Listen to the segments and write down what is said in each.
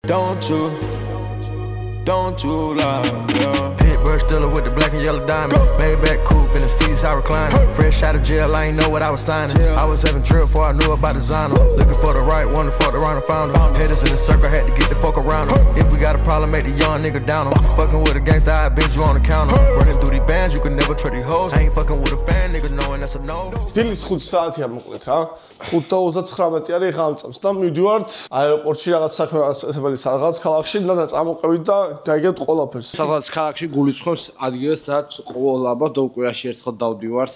Don't you lie, yeah. Paintbrush dealer with the black and yellow diamond. Maybach coupe in the seats, I recline. Fresh out of jail, I ain't know what I was signing. I was having drip before I knew about designer. Looking for the right one to fuck around and found him. Haters in the circle, had to get the fuck around them. If we got a problem, make the young nigga down him. Fucking with a gangster, I binge you on the counter. Running through these bands, you can never trade these hoes. I ain't fucking with a fan, nigga, knowing that's a no. დილის 5 საათია მოკლედ რა. 5:39 არის ღამწამს და მივდივართ აეროპორტში რაღაც საქმე რაღაცები რაღაც ქალაქში და წამოყევით და გაიგებთ ყველაფერს. რაღაც ქალაქში გულისხმობს ადგილს, რაც ყოველაბა დოკვირაში ერთხელ დავდივართ.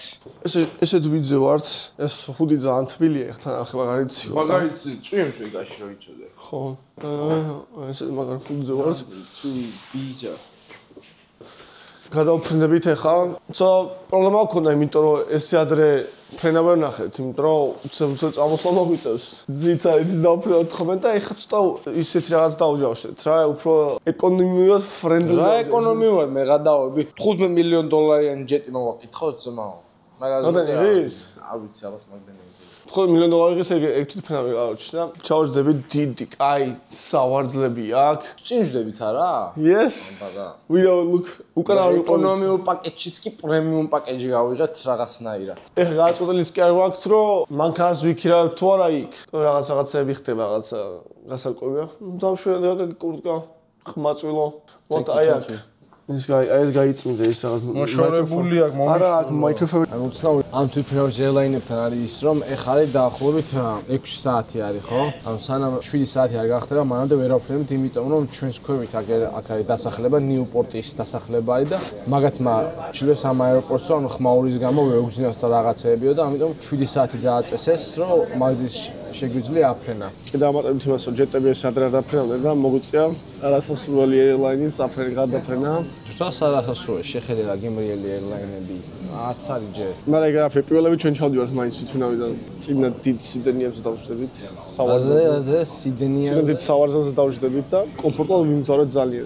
ესეთ ვიძე ვართ. ეს ხუდი ძალიან თბილია ხთან ახლა მაგარიცი. მაგარიცი წვიმს ვიგაში რო იცოდე. ხო. ესე მაგარ ხუდზე ვართ. თუ ბიძა. გადავფრინდებით ახლა. პრობლემა გქონდა, იმიტომ რომ ესე ადრე ფრენა ვერ ნახეთ, იმიტომ რომ უცებ წამოსვლა მოგვიწევს. ძითა ის დავფრინდოთ ხომ და ახლა ცოტა ისეთი რაღაც დავჯავშეთ რა, უფრო ეკონომიურად ფრენდლი. რა ეკონომიურად მე გადავები? $15 მილიონიანი ჯეტი მოვაკითხო ძმაო. მაგაზე ის? არ ვიცი ალბათ მაგდენი. $15 მილიონის ეგ თვით ფრენა ვიყავთ და ჩავждები დიდი, კაი, სავარძლები აქვს. წინждებით არა? Yes. We don't look უკანავი ეკონომიურ პაკეტშიც კი პრემიუმ პაკეტი გავიღეთ რაღაცნაირად. ეხლა გაწყვეტილიც კი არ გვაქვს, რომ მანქანას ვიქირავთ თუ არა იქ. რაღაცები ხდება, რაღაც გასაკოვია. დამშვენად გაკურტკა, ხმაწვილო. მოთ აი აქ. ეს გაიწმინდა ეს რაღაც მოშორებული აქ მომიშორო. არა, აქ მიკროფონი. ანუ უცნაური ამ თვითმფრინავის airline-ებთან არის ის, რომ ეხლა არის დაახლოებით 6 საათი არის, ხო? ანუ სანამ 7 საათი არ გახდება, მანამდე ვერ ავფრენებთ, იმიტომ რომ ჩვენს ქვევით აქ არის დასახლება, ნიუპორტის დასახლება არის და მაგათმა ჩილოს ამ აეროპორტს ანუ ხმაურის გამო ვერ უგზნიოს და რაღაცეებიო და ამიტომ 7 საათი დააწესეს, რომ მაგის შეგვიძლია აფრენა. კიდე ამატებთ იმას, რომ ჯეტები ეს ადრე არ დაფრენდნენ და მოგვიწია არასასურველი airline-იც გადაფრენა. Kas არასასრული შეხედე რა გემრიელი airline-ები არც არის ჯერ. მაგრამ ეგ არაფერი პირველები ჩვენ ჩავდივართ მაინც თვითმფრინავიდან წინა დიდ სიდენიებზე დავждებით. სავარძელზე სიდენია. წინა დიდ სავარძელზე დავждებით და კომფორტულად მიმზარეთ ძალიან.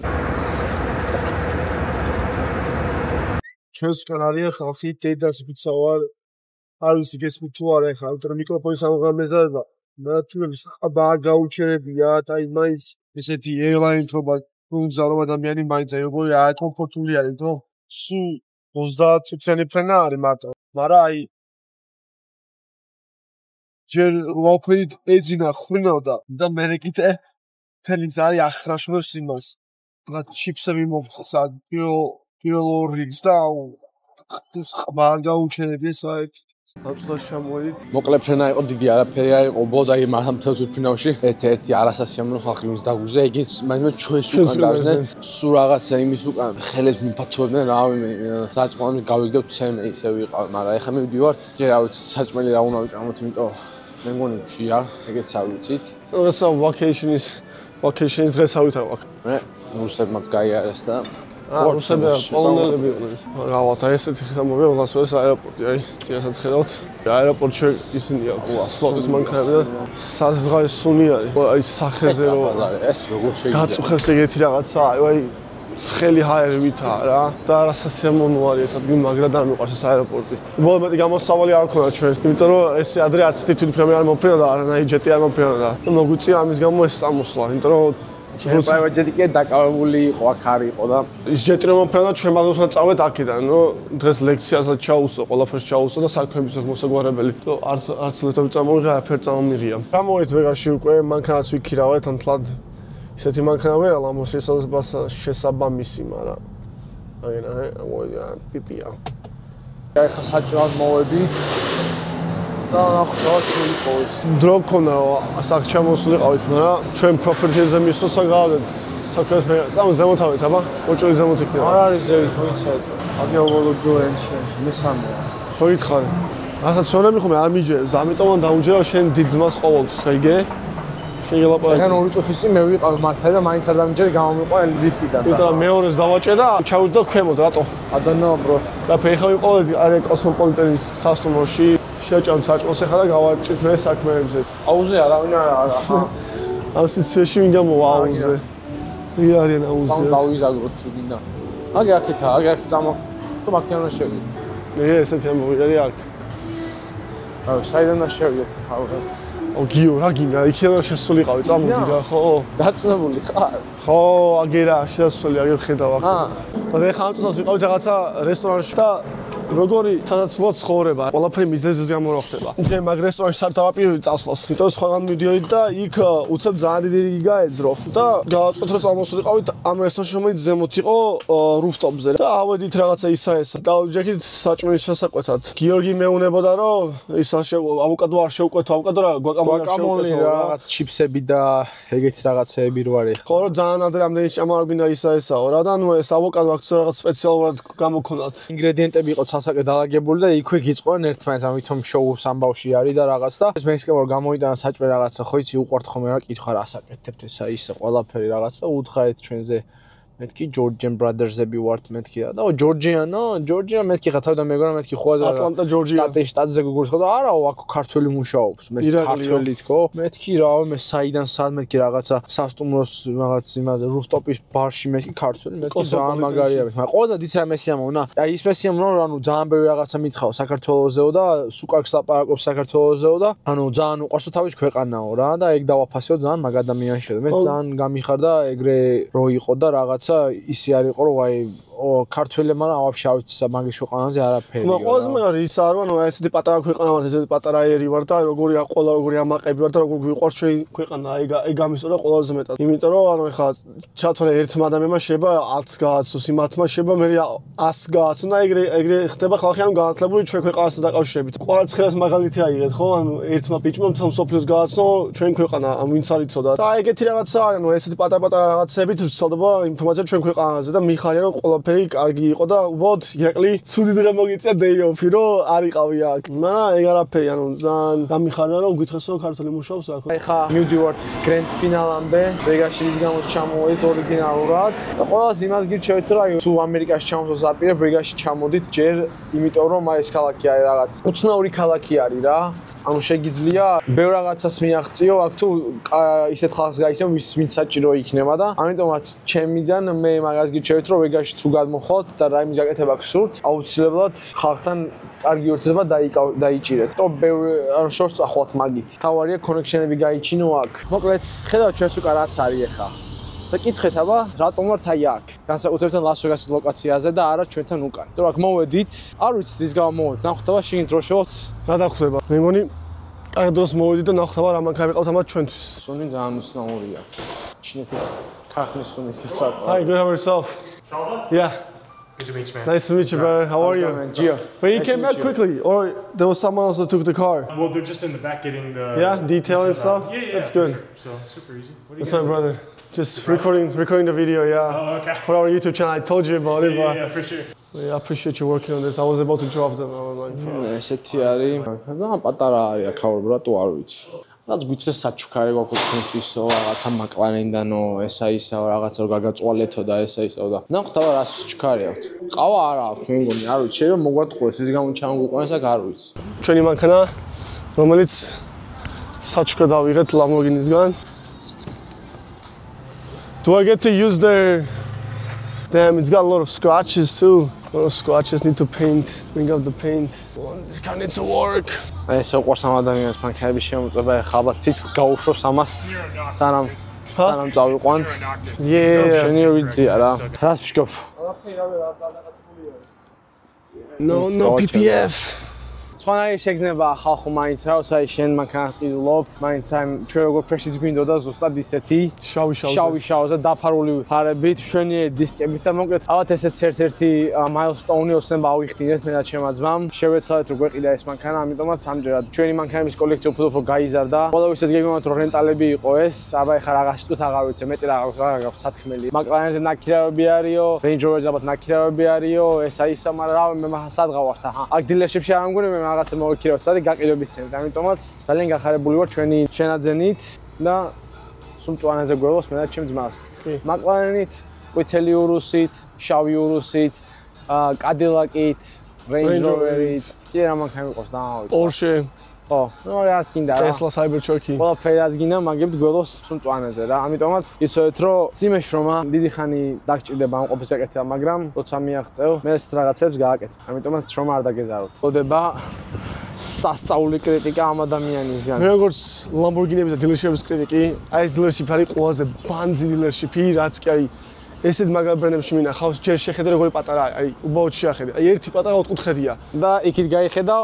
ჩვენსგან არის ხალხი დედას ვიცავარ. არ ვიცი გესმით თუ არა ხა, იმიტომ რომ მიკროფონის ამღამეზარება. მაგრამ ხაბა გაუჩერებია და აი მაინც ესეთი airline-თობა გუნზარო ადამიანი მაინც როგორი არ კომფორტული არის, თო? სულ 30 წუთიანი ფრენა არის მარტო. მაგრამ აი ჯერ ვაფრით ეძინა ხრინავდა და მე კიდე თელინგს არის ახრაშუნებს იმას. რა ჩიპსები მომხსა პირველ რიგს და ხაბა გაუჩერებს აი აბსოლუტურად შემოიდით. მოკლე ფრენა იყო, დიდი არაფერი არ იყო, ბოდაი მაგრამ თვითმფრინავში ერთ-ერთი არასასიამოვნო ხალხი ვინც დაგვიზა, იგიც მაინც ჩვენს უკან გავზდნენ. სულ რაღაცა იმის უკან ხელებს მიფათოვებდნენ, რავი მე საჭმელი გავიგდებ ცემე ისე ვიყავ, მაგრამ ეხლა მივდივართ, ჯერ რა ვიცი საჭმელი რა უნდა ვიჭამოთ, იმიტომ მე მგონი ვშია, ეგეც არ ვიცით. ეს vacations დღესავით აქვს. მე რუსებმაც გაიარეს და რუსები პოლონელები იყვნენ. რავათ, აი ესეთი ხა მოვიდა ლასოს აეროპორტი, აი წინასაც ხედავთ. აეროპორტში ისინი აქვს სლოტის მანქანები და საზღარის სუნი არის. აი სახეზე რო ეს როგორ შეიძლება გაწუხებს ეგეთი რაღაცა, აი ცხელი ჰაერვითა რა და არასასიამოვნო არის ეს ადგილი, მაგრამ არ მიყვარს ეს აეროპორტი. უბრალოდ მეტი გამოსავალი არ ქონა ჩვენ, იმიტომ რომ ესე ადრე არც თვითმფრინავი არ მომფრინავდა, არანაირი ჯეტი არ მომფრინავდა. მოგვიწია ამის გამო ეს წამოსვლა, იმიტომ რომ პრაივატ ჯეტი კი დაკავებული იყო, აქ არ იყო და ის ჯეტი რომ მომფრინავდა, ჩვენ მაგას უნდა წავედ აქედან, რომ დღეს ლექციასაც ჩაუსო, ყველაფერს ჩაუსო და საქმეების მოსაგვარებელი. არც ლეთები წამოვიღე, არაფერი წამომიღია. გამოვით ვეგაში უკვე, მანქანას ვიქირავეთ, ამთლად ისეთი მანქანა ვერ ალა შესაბამისი, მაგრამ აგენა პიპია. ეხლა საჭმელად მოვედით და ნახოთ თუ იყოს. დრო გქონდა სახში ჩამოსულიყავით, მაგრამ ჩვენ პროპერტიებზე მისვლა გავდეთ. საქმეს მე ზემოთავით, აბა? ოჭორი ზემოთ იქნება. არ არის ზევით, ვიცით. აგეოლოგიო ენჩენს მესამეა. ხო ითხარ. ახლა ცნობები ხომ არ მიჯერებს, ამიტომ დაუჯერა შენ დიდ ძმას ყოველთვის, აიგე? შეგელაპარაკე. ძალიან ორი წუთის წინ მე ვიყავ მართლა და მაინც არ დამიჯერე გამომიყვა ლიფტიდან. იმიტომ მეორეს დავაჭე და ჩავუჯდა ქვემოთ, რატო? ადანო ბროს. და ფეხა ვიყავდი არის კოსმოპოლიტენის სასტუმროში. შეჭამ საჭმელს ახლა და გავაჭით მე საქმეებზე. აუზე არავინ არა. ამ სიციაში ვინ გამოვა აუზე? ვინ არის აუზე? სამ დავიზაგროთ თუ გინდა. აგე აქეთა, აგე აქ წამო. თუ მაქიანო შევიდე. მე ესეთი ამოვიდა აქ. აუ, საიდან შევიდეთ? აუ. გიო რა გინდა იქიდან შესულიყავი წამოდი რა ხო დაწუნებული ხარ ხო აგერა შესული აგერ ხედავ აქ და ეხლა ამ წუთას ვიყავით რაღაცა რესტორანში და როგორი სადაც ცხოვრება ყველაფერი მიზეზის გამო რა ხდება მე მაგ რესტორანში სარდაფაპირი წასვლას იმიტომ სხვაგან მიდიოდი და იქ უცებ ძალიან დიდი რიგი გაეძრო და გავაწყვეტ რომ წამოსულიყავით ამ რესტორანში რომელიც ზემოთ იყო რუფტოპზე და ავედით რაღაცა ისა დაუჯექით საჭმელის შესაკვეთად გიორგი მეუნებოდა რომ ის ავოკადო არ შევკვეთო ავოკადო რა გვაკამოლი რაღაც ჩიფსები და ეგეთი რაღაცეები რო არის ხო რომ ძალიან ადრე ამდენი ჭამარობინა ისაო რა და ნუ ეს ავოკადო აქ რაღაც სპეციალურად გამოქონათ ინგრედიენტები იყო სასაკე დაალაგებული და იქვე გიწყორენ ერთმანეთს ამიტომ შოუს ამბავში არის და რაღაც და ეს მექსიკებო გამოიტანა საჭმე რაღაცა ხო იცი უყვართ ხოლმე რა კითხვა რა ასაკეთებთ ესა ისე ყველაფერი რაღაც და უთხარით ჩვენზე მეთქი ჯორჯიან ბრადერსები ვართ მეთქი და ჯორჯია მეთქი ხა თავდა მეგონა მეთქი ხოაზე ატლანტა ჯორჯია შტატზე გუგურს ხო და არაო აქ ქართველი მუშაობს მე ქართველი თქო მეთქი რა მე საიდან სად მეთქი რაღაცა სასტუმროს რაღაც იმაზე რუფტოპის ბარში მეთქი ქართველი მეთქი ძალიან მაგარია მაგრამ ყველაზე დიც რა მესიამოვნა აი ის მესიამოვნა ანუ ძალიან ბევრი რაღაცა მითხავ საქართველოსეო და სუკარს ლაპარაკობს საქართველოსეო და ანუ ძალიან უყვარსო თავის ქვეყანაო რა და ეგ დავაფასეო ძალიან მაგ ადამიანს შედა მე ძალიან გამიხარდა ეგრე რო იყო და რაღაც ისი არ იყო რომ აი ქართველებმა ვაფშე ავიცი მაგის ქვეყანაზე არაფერი. ყველაზე მაგარი ის არ ვარ, ესეთი პატარა ქვეყანა ვარ, ესეთი პატარა ერი ვარ და როგორი ყოლა როგორი ამაყები ვარ და როგორ გვიყვარს ჩვენი ქვეყანა, ეგ გამისწორა ყველაზე მეტად. იმიტომ რომ ანუ ეხლა ჩათვალე ერთმა ადამიანმა შეიძლება 10 გააცოს, იმათმა შეიძლება მე 100 გააცოს და ეგრე ხდება ხალხი ანუ განათლებული ჩვენ ქვეყანასთან დაკავშირებით. ყვარცხელას მაგალითი აიღეთ ხო? ანუ ერთმა ბიჭმა მთელ სოფლიოს გააცნო ჩვენ ქვეყანა, ამ ვინც არ იცოდა. და ეგეთი რაღაცა არის, ანუ ესეთი პატარ-პატარა რაღაცებით ვრცელდება ინფორმაცია ჩვენ ქვეყანაზე და მიხარია რომ ყველაფერი კარგი იყო და უბრალოდ ირაკლი ცუდი დღე მოგიწია day off-ი რომ არ იყავი აქ. მაგრამ ეგ არაფერი, ანუ ძალიან გამიხარდა რომ გითხეს რომ ქართული მუშაობს აქ. ეხა მივდივართ გრენდ ფინალამდე, ვეგასში ის გამოს ჩამოვედით ორიგინალურად. და ყველას იმას გირჩევით რომ აი თუ ამერიკაში ჩამოსვლა ზაპირებ, ვეგასში ჩამოდით ჯერ, იმიტომ რომ აი ეს ქალაქი არის რაღაც უცნაური ქალაქი არის რა. ანუ შეგიძლია ბევრ რაღაცას მიაღწიო აქ თუ ისეთ ხალხს გაიცნო ვინც საჭირო იქნება და ამიტომაც ჩემიდან მე მაგას გირჩევით რომ ვეგასში თუ გადმოხვალთ და რაიმე გაკეთება გსურთ, აუცილებლად ხალხთან კარგი ურთიერთობა დაიჭირეთ. და ბევრი ანუ შორს წახვალთ მაგით. თავარია კონექშენები გაიჩინო აქ. მოკლედ, ხედავთ ჩვენს უკან რაც არის ახლა. და კითხეთ აბა, რატომ ვართ აი აქ? განსაკუთრებით ლას-ვეგასის ლოკაციაზე და არა ჩვენთან უკან. თუ აქ მოვედით, არ ვიცით ის გავა მოვედით. ნახოთ შიგნით დრო შევოთ. რა დახვდება? მე მგონი კარგ დროს მოვედით და ნახოთ რა მანქანა ვიყავთ ამათ ჩვენთვის. სუნი ძალიან უცნაურია. ჩინეთის ქარხნის სუნის ხსავ. Hi, good, how are yourself? Yeah. Good to meet you, man. Nice to meet you, brother. How are you? Gio. But you came back quickly, or there was someone else that took the car? Well, they're just in the back getting the Detail and stuff. Yeah, That's good. Sure. So super easy. What do you That's guys my brother. Just recording the video, yeah. Oh, okay. For our YouTube channel, I told you about it, but Yeah, for sure. I appreciate you working on this. I was about to drop them. I was like, ესეთი არის. და პატარა არის აქაურ ბრატო არ ვიცი. რაც გითხეს საჩუქარი გვაქვს თქვენთვისო, რაღაცა მაკლარენდანო, ესა ისაო, რაღაცა რომ გაგაწვალეთო და ესა ისაო და ნახოთ აბა რა ჩუქარი აქვთ. ყავა არა აქვს, მე მგონი, არ ვიცი, შეიძლება მოგვატყუეს, ის გამო ჩამოგვიყვანეს აქ არ ვიცი. ჩვენი მანქანა, რომელიც საჩუქრა დავიღეთ Lamborghini-სგან. Do I get to use their... Damn, it's got a lot of scratches too. A lot of scratches, need to paint, bring up the paint. Oh, this car needs to work. ეს უყვარს ამ ადამიანს მანქანების შემოწმება, ეხლა ალბათ სიცხლე გაუშვებს ამას. სანამ წავიყვანთ. Yeah. შენი ვიცია რა. რას ვშკობ? No PPF. სხვანაირი შეგრძნება ხალხო მაინც რა, ოსაი შენ მანქანას ყიდულობ, მაინც აი ჩვენ როგორ ფრეშიც გვინდოდა ზუსტად ისეთი შავი-შავზე დაფარული ფარებით, მშვენიერი დისკებით და მოკლედ ალბათ ესეც ერთ-ერთი მაილსტოუნი ოცნება ავიხდინეთ მე და ჩემმა ძმამ. შევეცადეთ რომ გვეყიდა ეს მანქანა, ამიტომაც ამჯერად ჩვენი მანქანების კოლექცია უფრო გაიზარდა. ყველა ვისაც გეგმავთ რომ რენტალები იყო ეს, აბა ეხლა რაღაც შტუთ აღარ ვიცი, მეტი რა გაქვს სათქმელი. მაკლარენზე ნაკირავები არისო, Range Rover-ზე ალბათ ნაკირავები არისო, ესა ისა, მაგრამ რა მე სად გავართ ახლა. აქ დილერშიპში არ მგონი მე რაღაცა მოვიქირავთ სადი გაყიდვების ცენტრი. ამიტომაც ძალიან გახარებული ვარ ჩვენი შენაძენით და სუმწვანეზე გვევლოს მე და ჩემ ძმას. მაკლარენით, ყვითელი ურუსით, შავი ურუსით, კადილაკით, Range Rover-ით, კი რა მანქანა მიყავს და Porsche. ხო, ნუ რაც გინდა რა. Tesla Cybertruck-ი. ყველაფერი რაც გინდა, მაგებთ გვევლოს სუმწვანეზე რა. ამიტომაც იცოდეთ რომ ძიმე შრომა დიდი ხანი დაგჭირდება ამ ყოფის აკეთება, მაგრამ როცა მიაღწევ, მე ეს რაღაცებს გააკეთებ. ამიტომაც შრომა არ დაგეზაროთ. ხდება სასწაული კრიტიკა ამ ადამიანისგან. მე როგორც Lamborghini-ების და დილერშიპების კრიტიკი, აი ეს დილერშიპი არის ყველაზე ბანძი დილერშიპი, რაც კი აი ესეთ მაგარ ბრენდებში მინახავს, ჯერ შეხედე როგორი პატარაა, აი უბრალოდ შეახედე. აი ერთი პატარა ოთხკუთხედია. და იქით გაიხედა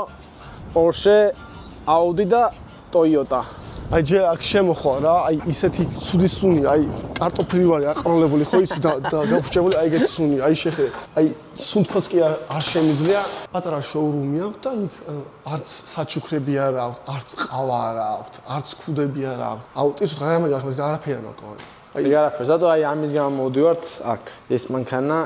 Porsche, Audi და Toyota. აი ჯერ აქ შემოხვა რა, აი ისეთი ცუდი სუნი, აი კარტოფილი ვარი აყროლებული ხო იცი და გაფუჭებული, აი ეგეთი სუნი, აი შეხედე. აი სუნთქოც კი არ შემიძლია, პატარა შოურუმი აქვს და იქ არც საჩუქრები არ აქვს, არც ყავა არ აქვს, არც ქუდები არ აქვს. აუტის რა მაგახმე არაფერი არ მაქვს. აი არაფერს, ზატო აი ამის გამო მოვდივართ აქ. ეს მანქანა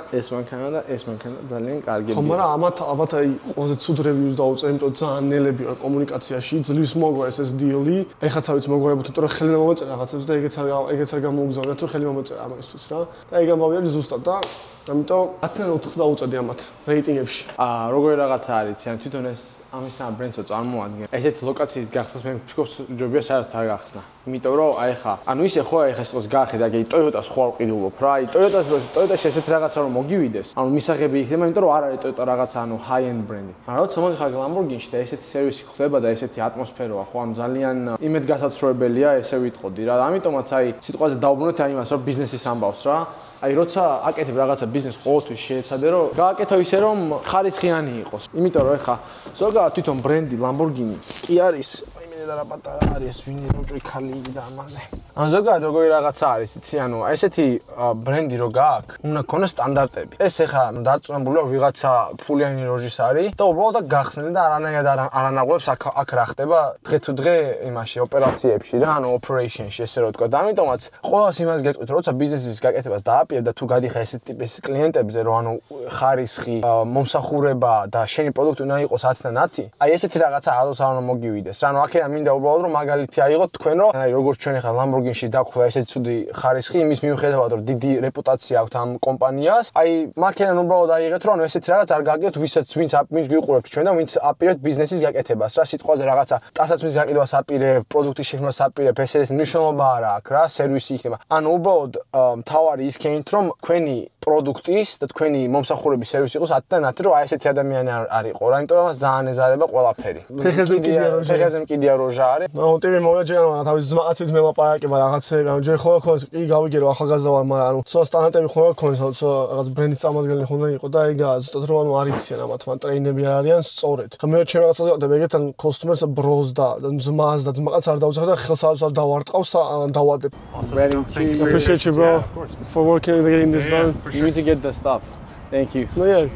და ეს მანქანა ძალიან კარგია. ხო, მაგრამ ამათ ალბათ აი ყველაზე ცუდ რევიუს დაუწევ, იმიტომ ძალიან ნელები ვარ კომუნიკაციაში, ძლივს მოგვარ ეს დილი. ეხაც ავიც მოგვარებოთ, იმიტომ რომ ხელი მომეწერა რაღაცებს და ეგეც არ გამოუგზავნეთ, რომ ხელი მომეწერა ამისთვის რა. და ეგ ამბავიარი ზუსტად და ამიტომ 10-დან 4-ს დაუწევდი ამათ რეიტინგებში. როგორი რაღაცა არის, ციან თვითონ ეს ამისაა ბრენდსო წარმოადგენს. ესეთი ლოკაციის გახსნას მე ვფიქრობ ჯობია საერთოდ არ გახსნა. იმიტომ რომ აი ხა, ანუ ისე ხო აი ხა ეს გაახედა, აი Toyota-ს ხო არ ვყიდულობ რა, აი Toyota-ში ესეთი რაღაცა რომ მოგივიდეს. ანუ მისაღები იქნება, იმიტომ რომ არ არის Toyota რაღაცა, ანუ high-end ბრენდი. მაგრამ როცა მოგიხარ Lamborghini-ში და ესეთი სერვისი ხდება და ესეთი ატმოსფეროა, ხო, ანუ ძალიან იმედგასაცრუებელია, ესე ვიტყოდი რა. ამიტომაც აი სიტყვაზე დაუბრუნოთ აი იმას, რომ ბიზნესის ამბავს რა. აი როცა აკეთებ რაღაცა ბიზნესს ყოველთვის შეეცადე რომ გააკეთო ისე რომ ხარისხიანი იყოს. იმიტომ რომ ეხა ზოგადად თვითონ ბრენდი Lamborghini კი არის და რა პატარა არის ეს ვინი როჭი ხალი და ამაზე. ანუ ზოგადად როგორი რაღაცა არის, იცი, ანუ ესეთი ბრენდი რო გააქვს, უნდა ქონდეს სტანდარტები. ეს ეხა დარწმუნებულია ვიღაცა ფულიანი როჟის არის და უბრალოდ გახსნილი და არანაირად არანაკლებს აქ რა ხდება დღე თუ დღე იმაში ოპერაციებში რა, ანუ operationში ესე რო თქვა. და ამიტომაც ყოველს იმას გეტყვით, როცა ბიზნესის გაკეთებას დააპირებ და თუ გადიხარ ესეთ ტიპის კლიენტებზე, რომ ანუ ხარისხი, მომსახურება და შენი პროდუქტი უნდა იყოს 10-დან 10, აი ესეთი რაღაცა ადოს არ უნდა მოგივიდეს. რა, ანუ აქედან მინდა უბრალოდ რომ მაგალითი აიღოთ თქვენ რომ აი როგორც ჩვენ ახლა Lamborghini-ში დაგვხდა ესეთი ცუდი ხარისხი იმის მიუხედავად რომ დიდი რეპუტაცია აქვს ამ კომპანიას, აი მაქედან უბრალოდ აიღეთ რომ ანუ ესეთი რაღაც არ გაგიოთ ვინც გვიყურებთ ჩვენ და ვინც აპირებთ ბიზნესის გაკეთებას რა, სიტყვაზე რაღაცა ტასაცმლის გაყიდვას აპირებ, პროდუქტის შექმნას აპირებ, ეს მნიშვნელობა არა აქვს რა, სერვისი იქნება. ანუ უბრალოდ მთავარი ის ქენით რომ თქვენი პროდუქტის და თქვენი მომსახურების სერვისი იყოს 10-დან 10, რომ აი ესეთი ადამიანი არ იყო რა, იმიტომ რომ მას ძალიან ეზარება ყველაფერი. ფეხებზე მკიდია როჟა არის. ნუ ტივი მოვიაჯერა, თავის ძმაკაცით მე ლაპარაკება რაღაცები, ანუ ჯერ ხო კი გავიგე რომ ახალგაზრდა ვარ, მაგრამ ანუ ცოტა სტანდარტები ხო გქონდეს, ანუ ცოტა რაღაც ბრენდის წარმომადგენელი ხონდა იყო და ეგაა ზუსტად რომ ანუ არ იციან ამათ, მან ტრეინები არ არიან სწორედ. ხა მე ჩემ რაღაცაზე ვიყავ ეგეთ ან customers bros და ძმას და ძმაკაც არ დაუძახე და ხელსაუძს არ დავარტყავს, დავადებ. Appreciate you bro for working in this done. You need to get the stuff. Thank you. No yeah.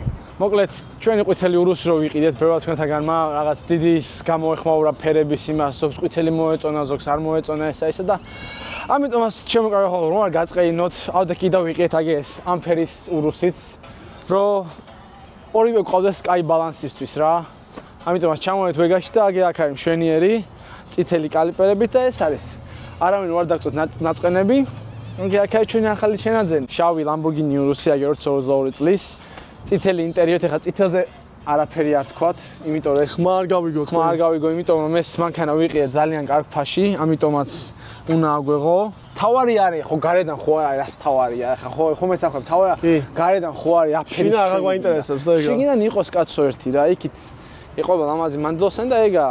მოკლედ ჩვენი ყვითელი ურუსი რო ვიყიდეთ ბევრად თქვენთაგანმა რაღაც დიდი გამოეხმაურა ფერების იმას, ზოგს ყვითელი მოეწონა, ზოგს არ მოეწონა ესა და ამიტომაც შემოკარგა ხოლმე რომ არ გაწყეინოთ, ავდა კიდევ ვიყიდეთ აგე ეს ამ ფერის ურუსიც, რომ ორივე ყავდეს კაი ბალანსისთვის რა. ამიტომაც ჩამოვედით ვეგაში და აგე აქ არის მშვენიერი წითელი კალიპერებით და ეს არის არავინ ვარ დაგწოთ ნაწყენები. აგე აქ არის ჩვენი ახალი შენაძენი, შავი Lamborghini ურუსი აგე 2022 წლის. წითელი ინტერიორი, ხა წითელზე არაფერი არ თქვათ, იმიტომ რომ ხმა არ გავიგო, იმიტომ რომ ეს მანქანა ვიყიდე ძალიან კარგ ფაში, ამიტომაც უნდა აგვეღო. თავარი არის, ხო გარედან ხო არის, რა თავარია, ხა ხო მეც ახლა თავარი გარედან ხო არის, აფერი. შინა აღარ გვაინტერესებს და ეგა. შიგნიდან იყოს კაცო ერთი რა, იქით იყო ლამაზი მანდილოსანი და ეგა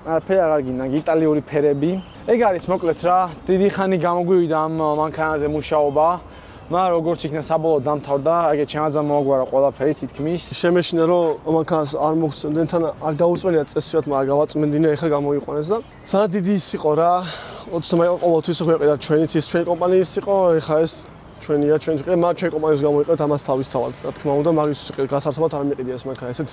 არაფერი აღარ გინდა, იტალიური ფერები. ეგ არის მოკლედ რა, დიდი ხანი გამოგვივიდა ამ მანქანაზე მუშაობა. მაგრამ როგორც იქნა საბოლოოდ დამთავრდა, აგე ჩემაძამ მოაგვარა ყველაფერი თითქმის. შემეშინა რომ მანქანას არ მოგწონდნენ, თან არ გაუწმენია წესიათ, მაგრამ გავაწმენდინე, ეხა გამოიყვანეს და ძალიან დიდი ის იყო რა. 20 მაი ყოველთვის გვეყიდა ჩვენიც ის ჩვენი კომპანიის იყო, ეხა ეს ჩვენია, ჩვენ ვიყიდეთ, მაგრამ ჩვენ კომპანიას გამოიყენეთ ამას თავისთავად. რა თქმა უნდა, მაგის გასართობად არ მიყიდია ეს მანქანა. ესეც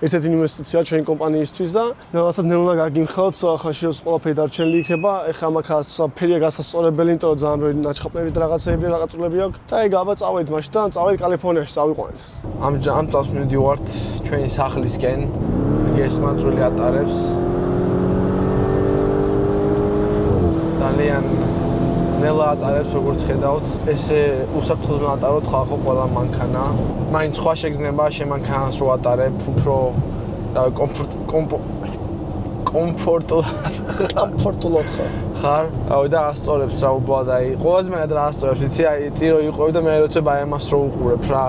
ერთ-ერთი ინვესტიცია ჩვენი კომპანიისთვის და რაღაცა ნელა გაგიმხავთ, ხანში ეს ყველაფერი დარჩენილი იქნება. ეხა მანქანას ფერია გასასწორებელი, იმიტომ რომ ძალიან ბევრი ნაჩხაპლები და რაღაცეები რაღაცულები აქვს. და ეგ აბა წავედით მაშინ და წავედით კალიფორნიაში წავიყვანეთ. ამ წელს მივდივართ ჩვენი სახლისკენ. ეს მაძვრელი ატარებს. ძალიან ნელა ატარებს, როგორც ხედავთ, ესე უსაფრთხოდ ატაროთ ხალხო ყველა მანქანა. მაინც სხვა შეგრძნება შემანქანას რო ატარებ, უფრო კომფორტულად ხარ. რავი და ასწორებს რა უბრალოდ აი, ყველაზე მეტად რა ასწორებს, იცი, აი წირო იყვები და მე როცა აი ამას რო უყურებ რა.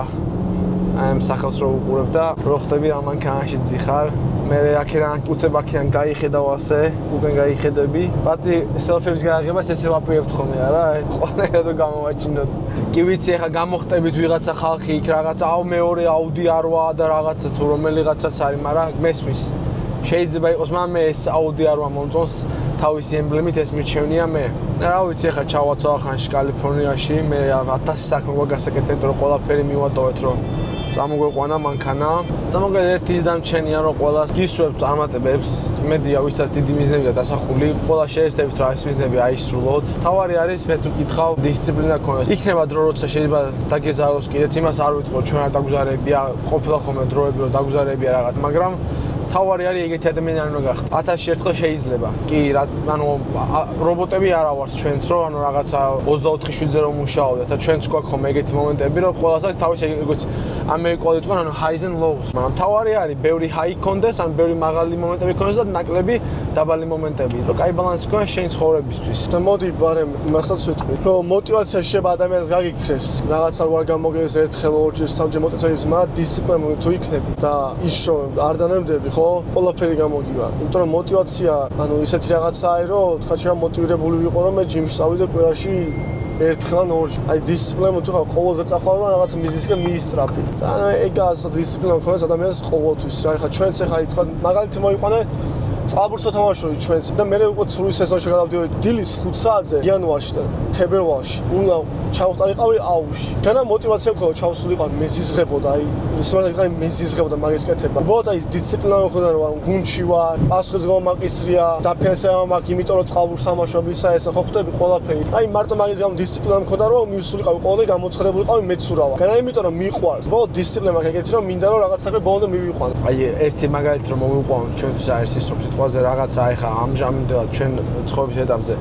აი ამ სახელს რო უყურებ და რო ხვდები რა მანქანაში ძიხარ მე აქედან უცებ აქედან გაიხედავ ასე უკან გაიხედები ბაცი სელფების გააღებას ესე ვაპირებთ ხოლმე არა ყველა რო გამოვაჩინოთ კი ვიცი ახლა გამოხტებით ვიღაცა ხალხი იქ რაღაცა აუ მეორე აუდი არვა და რაღაცა თუ რომელიღაცაც არის მაგრამ მესმის შეიძლება იყოს მაგრამ მე ეს აუდი არვა მომწონს თავისი ემბლემით ეს მირჩევნია მე რა ვიცი ახლა ჩავაცვალ ხანში კალიფორნიაში მე 1000 საქმე გვაგასაკეთეთ რომ ყველაფერი მივატოვეთ რომ წამოგვეყვანა მანქანა და მოგეთ ერთი დამჩენია რომ ყველას გისურვებთ წარმატებებს მედია ვისაც დიდი მიზნებია დასახული ყველა შეესწრებით რა ეს მიზნები აისრულოთ თავარი არის მე თუ კითხავ დისციპლინა გქონდეს იქნება დრო როცა შეიძლება დაგეზაოს კიდეც იმას არ ვიტყო ჩვენ არ დაგუზარებია ყოფილა ხოლმე დროები რომ დაგუზარებია რაღაც მაგრამ თავარი არის ეგეთი ადამიანი უნდა გახდეთ 1000-ში ერთხელ შეიძლება კი რა ანუ რობოტები არა ვართ ჩვენც რომ ანუ რაღაცა 24/7-ზე რომ მუშაობდეთ და ჩვენც გვაქვს ხომ ეგეთი მომენტები რომ ყველას აქვს თავისი როგორც ამერიკული თქვენ ანუ highs and lows მაგრამ თავარი არის ბევრი high კონდეს ან ბევრი მაღალი მომენტები კონდეს და ნაკლები დაბალი მომენტები რომ კაი ბალანსი გქონდეს შენი ცხოვრებისთვის და მოდი ბარემ იმასაც ვიტყვი რომ მოტივაცია შეიძლება ადამიანს გაგიქრეს რაღაცა არ გამოგეს ერთხელ ორჯერ სამჯერ მოტივაციის მაგრამ დისციპლინა თუ იქნები და ის რომ არ დანებდები ხო ყველაფერი გამოგივა იმიტომ რომ მოტივაცია ანუ ისეთი რაღაცაა რომ თქვა შეიძლება მოტივირებული ვიყო რომ მე ჯიმში წავიდე კვირაში ერთხელ ან ორჯერ აი დისციპლინა თუ ხარ ყოველდღე წახვალ რომ რაღაც მიზნისკენ მიისწრაფი და ანუ ეგაა დისციპლინა მქონდეს ადამიანს ყოველთვის რა ხა ჩვენც ახლა თქვა მაგალითი მოიყვანე წყალბურთს თამაშობთ ჩვენც და მე უკვე სრული სეზონში გადავდივარ დილის 5 საათზე იანვარში და თებერვალში უნდა ჩავხტარიყავი აუში განა მოტივაცია მქონდა ჩავსულიყავ მეზიზღებოდა აი ისევ მეზიზღებოდა მაგის კეთება უბრალოდ აი დისციპლინა მქონდა რომ გუნდში ვარ პასუხის გამომაკისრია დაფინანსება მაქვს იმიტომ რომ წყალბურთს თამაშობ ისა ესა ხო ხვდები ყველაფერი აი მარტო მაგის გამო დისციპლინა მქონდა რომ მივსულიყავი ყოველდღე გამოცხადებულიყავი მეცურავა განა იმიტომ რომ მიყვარს უბრალოდ დისციპლინა მაქვს ეგეთი რომ მინდა რომ რაღაც საქმე ბოლომდე მივიყვანო აი ერთი მაგალითი რომ მოვიყვანოთ ჩვენთვის არის ის რომ ყველაზე რაღაცა ეხა ამჟამინდელად ჩვენ ცხოვრების ეტაპზე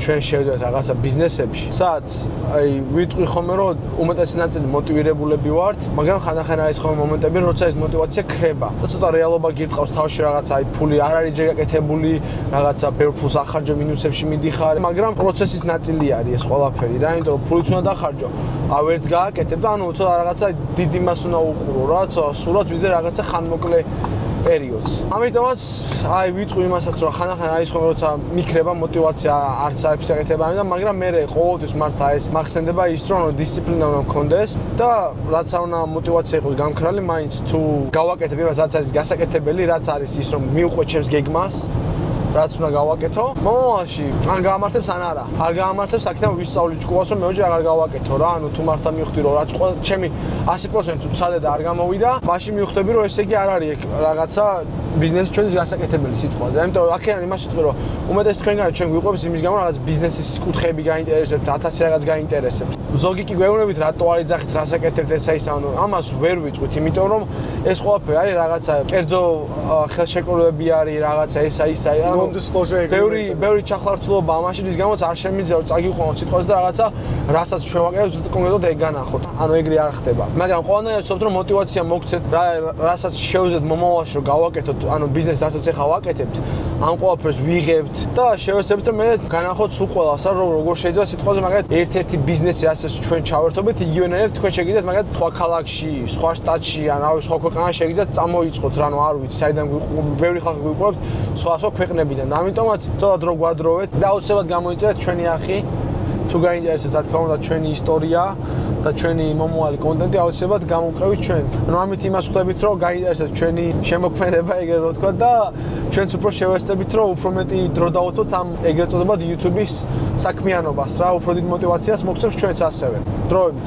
ჩვენ შევდივართ რაღაცა ბიზნესებში სადაც აი ვიტყვი ხოლმე რომ უმეტესი ნაწილი მოტივირებულები ვართ მაგრამ ხანდახან არის ხოლმე მომენტები როცა ეს მოტივაცია ქრება და ცოტა რეალობა გირტყავს თავში რაღაცა აი ფული არ არის ჯერ გაკეთებული რაღაცა ბევრ ფულს ახარჯო მინუსებში მიდიხარ მაგრამ პროცესის ნაწილი არის ეს ყველაფერი რა იმიტომ რომ ფულიც უნდა დახარჯო აი ვერც გააკეთებ და ანუ ცოტა რაღაცა დიდ იმას უნდა უყურო რა ცოტა სულაც ვიძე რაღაცა ხანმოკლე პერიოდს. ამიტომაც აი ვიტყვი იმასაც რომ ხანახან არის ხოლმე როცა მიქრება მოტივაცია არც არის საკეთება ამიტომ მაგრამ მე ყოველთვის მართა ეს მახსენდება ის რომ დისციპლინა უნდა მქონდეს და რაც არ უნდა მოტივაცია იყოს გამქრალი მაინც თუ გავაკეთებ იმას რაც არის გასაკეთებელი რაც არის ის რომ მივყვე ჩემს გეგმას რაც უნდა გავაკეთო მომავალში ან გაამართებს ან არა არ გაამართებს აქედან ვისწავლი ჭკუას რომ მეოჯე აღარ გავაკეთო რა ანუ თუ მართა მივხვდი რომ რაც ჩემი 100% თუ ცადე და არ გამოვიდა მაშინ მივხვდები რომ ესე იგი არ არის ეგ რაღაცა ბიზნესი ჩვენის გასაკეთებელი სიტყვაზე ამიტომ აქედან იმას ვიტყვი რომ უმეტეს თქვენგან ჩვენ გვიყვებს იმის გამო რაღაც ბიზნესის კუთხეები გაინტერესებთ 1000 რაღაც გაინტერესებთ ზოგი კი გვეუბნებით რატო არ იძახით რასაკეთებთ ესა ის ანუ ამას ვერ ვიტყვით იმიტომ რომ ეს ყველაფერი არის რაღაცა კერძო ხელშეკრულებები არის რაღაცა ესა ისა ბევრი ჩახლართულობა ამაში რის გამოც არ შემიძლია რომ წაგიყვანოთ სიტყვაზე და რაღაცა რასაც ჩვენ ვაკეთებთ ზუსტად კონკრეტულად ეგ განახოთ ანუ ეგრე არ ხდება მაგრამ ყველანაირად ვცდილობთ რომ მოტივაცია მოგცეთ რასაც შევძლებთ მომავალში რომ გავაკეთოთ ანუ ბიზნესს რასაც ახლა ვაკეთებთ ამ ყველაფერს ვიღებთ და შევეცდებით რომ მე განახოთ სულ ყველას რომ როგორ შეიძლება სიტყვაზე მაგალითად ერთ-ერთი ბიზნესი რასაც ჩვენ ჩავერთობთ იგივენაირად თქვენ შეგიძლიათ მაგალითად სხვა ქალაქში სხვა შტატში ან რავი სხვა ქვეყანაში შეგიძლიათ წამოიწყოთ რა ნუ არ ვიცი საიდან ბევრი ხალხი გვიყვარებთ სხვა ქვეყნებიდან და ამიტომაც თოლა დრო გვადროვეთ და აუცილებლად გამოიწერეთ ჩვენი არხი თუ გაინტერესებთ რა თქმა უნდა ჩვენი ისტორია და ჩვენი მომავალი კონტენტი აუცილებლად გამოვყევით ჩვენ. ანუ ამით იმას ხვდებით რომ გაინტერესებთ ჩვენი შემოქმედება ეგრე რო თქვა და ჩვენც უფრო შევეცდებით რომ უფრო მეტი დრო დავუთოთ ამ ეგრეთ წოდებად YouTube-ის საქმიანობას რა უფრო დიდ მოტივაციას მოგცემს ჩვენც ასევე. დროებით